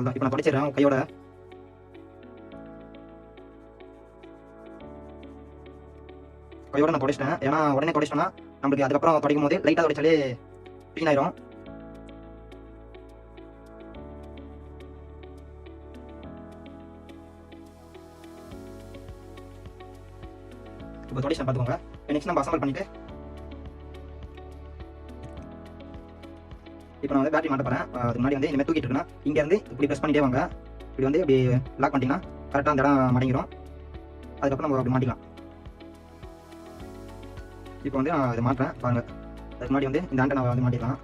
அவ்வளோதான். இப்போ நான் துடைச்சிடுறேன் கையோட. கையோட நான் துடைச்சிட்டேன். ஏன்னா உடனே துடைச்சிட்டோன்னா நம்மளுக்கு அதுக்கப்புறம் துடைக்கும் போது லைட்டாக துடைச்சாலே க்ளீன் ஆயிரும். இப்போ துடைச்சேன் பார்த்துக்கோங்க. நெக்ஸ்ட் நம்ம அசம்பிள் பண்ணிட்டு இப்போ நான் வந்து பேட்டரி மாட்ட போகிறேன். அதுக்கு முன்னாடி வந்து இனிமேல் தூக்கிட்டு இருக்குன்னா இங்கேருந்து இப்படி ப்ரெஸ் பண்ணிட்டே வாங்க. இப்படி வந்து இப்படி லாக் பண்ணிட்டீங்கன்னா கரெக்டாக அந்த இடம் மடங்கிடும். அதுக்கப்புறம் நம்ம அப்படி மாட்டிக்கலாம். இப்போ வந்து நான் இதை மாட்டுறேன் பாருங்கள். அதுக்கு முன்னாடி வந்து இந்த ஆண்டை நான் வந்து மாட்டிக்கலாம்.